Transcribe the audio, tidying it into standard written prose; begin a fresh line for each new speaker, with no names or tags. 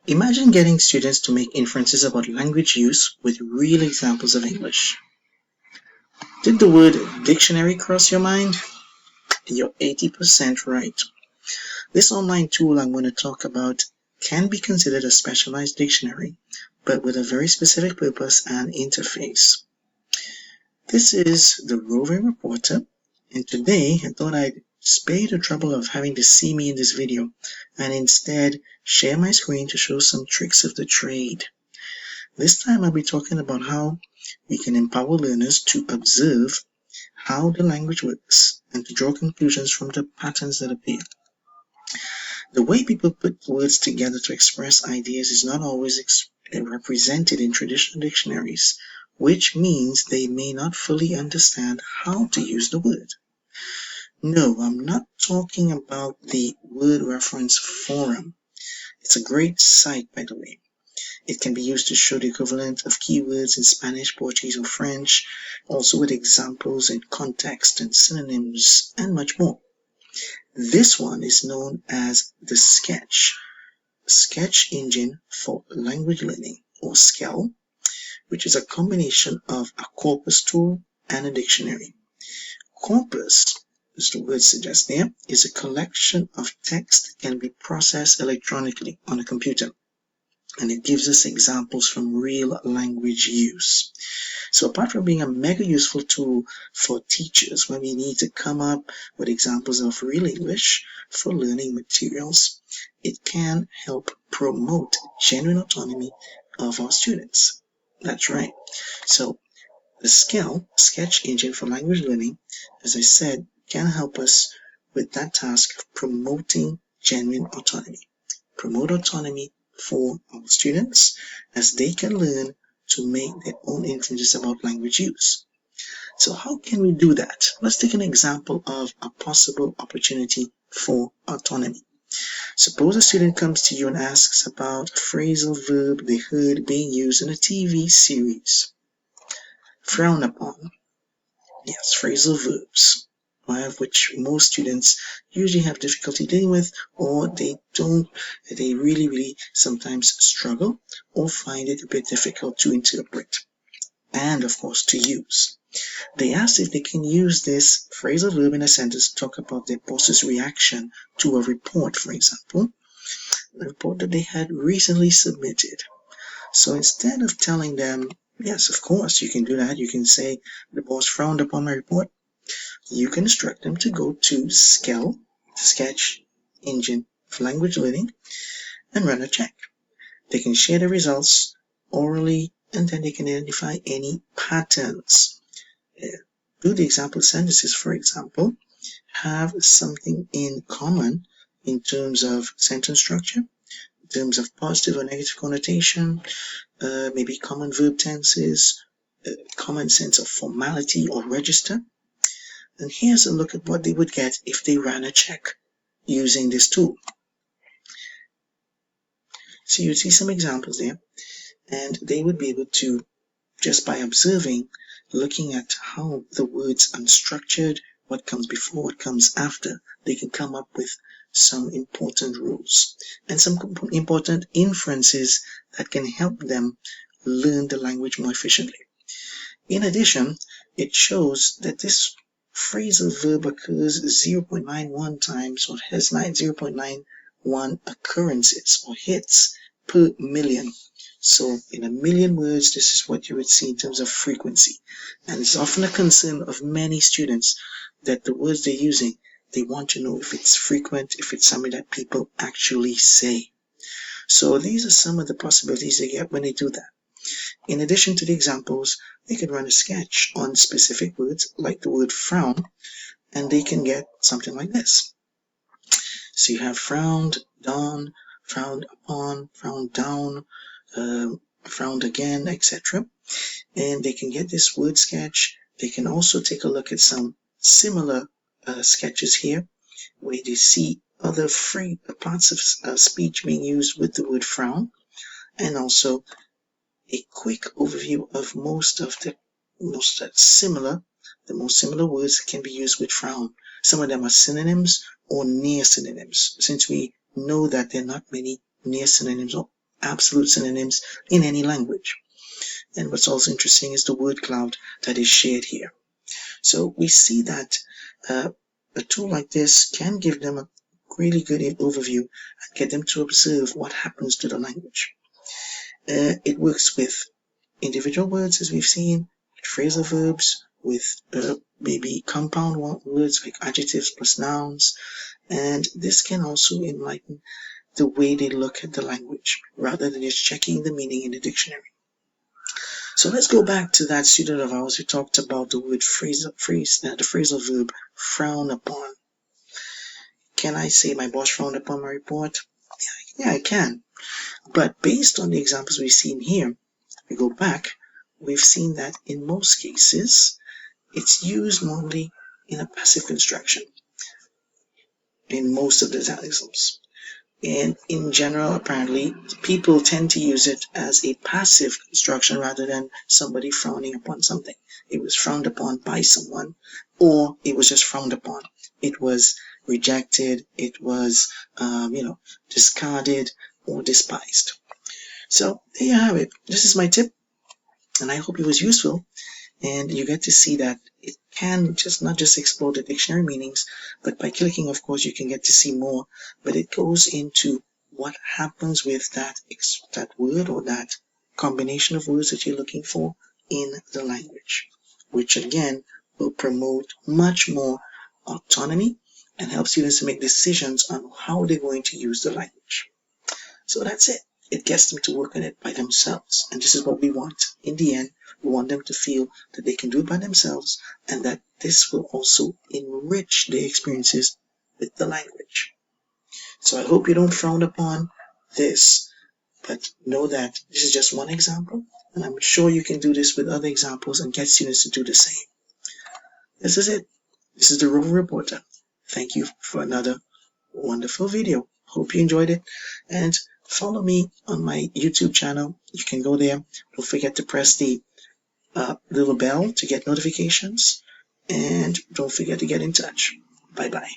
Imagine getting students to make inferences about language use with real examples of English. Did the word dictionary cross your mind? You're 80% right. This online tool I'm going to talk about can be considered a specialized dictionary, but with a very specific purpose and interface. This is the roving reporter, and today I thought I'd spare the trouble of having to see me in this video and instead share my screen to show some tricks of the trade. This time I'll be talking about how we can empower learners to observe how the language works and to draw conclusions from the patterns that appear. The way people put words together to express ideas is not always represented in traditional dictionaries, which means they may not fully understand how to use the word. No, I'm not talking about the word reference forum. It's a great site, by the way. It can be used to show the equivalent of keywords in Spanish, Portuguese, or French, also with examples and context and synonyms and much more. This one is known as the Sketch Engine for Language Learning, or SKELL, which is a combination of a corpus tool and a dictionary. Corpus, as the word suggests there, is a collection of text that can be processed electronically on a computer, and it gives us examples from real language use. So apart from being a mega useful tool for teachers when we need to come up with examples of real English for learning materials, it can help promote genuine autonomy of our students. That's right. So the SKELL, Sketch Engine for Language Learning, as I said, can help us with that task of promoting genuine autonomy. Promote autonomy for our students as they can learn to make their own inferences about language use. So how can we do that? Let's take an example of a possible opportunity for autonomy. Suppose a student comes to you and asks about a phrasal verb they heard being used in a TV series. Frown upon. Yes, phrasal verbs, which most students usually have difficulty dealing with, or they really sometimes struggle or find it a bit difficult to interpret and of course to use. They asked if they can use this phrasal verb in a sentence to talk about their boss's reaction to a report, for example, a report that they had recently submitted. So instead of telling them, yes, of course, you can do that, you can say, the boss frowned upon my report, you can instruct them to go to SKELL, the Sketch Engine for Language Learning, and run a check. They can share the results orally, and then they can identify any patterns. Do the example sentences, for example, have something in common in terms of sentence structure, in terms of positive or negative connotation, maybe common verb tenses, common sense of formality or register. And here's a look at what they would get if they ran a check using this tool. So you see some examples there, and they would be able to, just by observing, looking at how the words are structured, what comes before, what comes after, they can come up with some important rules and some important inferences that can help them learn the language more efficiently. In addition, it shows that this phrasal verb occurs 0.91 times, or has 0.91 occurrences or hits per million. So in a million words, this is what you would see in terms of frequency. And it's often a concern of many students that the words they're using, they want to know if it's frequent, if it's something that people actually say. So these are some of the possibilities they get when they do that. In addition to the examples, they can run a sketch on specific words like the word frown, and they can get something like this. So you have frowned, done, frowned upon, frowned down, frowned again, etc. And they can get this word sketch. They can also take a look at some similar sketches here, where they see other free parts of speech being used with the word frown, and also a quick overview of most similar words that can be used with frown. Some of them are synonyms or near synonyms, since we know that there are not many near synonyms absolute synonyms in any language. And what's also interesting is the word cloud that is shared here. So we see that a tool like this can give them a really good overview and get them to observe what happens to the language. It works with individual words, as we've seen, phrasal verbs, with maybe compound words like adjectives plus nouns, and this can also enlighten the way they look at the language rather than just checking the meaning in the dictionary. So let's go back to that student of ours who talked about the word the phrasal verb frown upon. Can I say my boss frowned upon my report? Yeah, I can. But based on the examples we've seen here, we go back, we've seen that in most cases, it's used normally in a passive construction in most of the examples. And in general, apparently, people tend to use it as a passive construction rather than somebody frowning upon something. It was frowned upon by someone, or it was just frowned upon. It was rejected, it was, discarded or despised. So there you have it. This is my tip, and I hope it was useful. And you get to see that it can not just explore the dictionary meanings, but by clicking, of course, you can get to see more. But it goes into what happens with that word or that combination of words that you're looking for in the language, which again will promote much more autonomy and help students to make decisions on how they're going to use the language. So that's it. It gets them to work on it by themselves. And this is what we want. In the end, we want them to feel that they can do it by themselves and that this will also enrich their experiences with the language. So I hope you don't frown upon this, but know that this is just one example, and I'm sure you can do this with other examples and get students to do the same. This is it. This is the Rover Reporter. Thank you for another wonderful video. Hope you enjoyed it, and follow me on my YouTube channel. You can go there. Don't forget to press the little bell to get notifications, and don't forget to get in touch. Bye bye.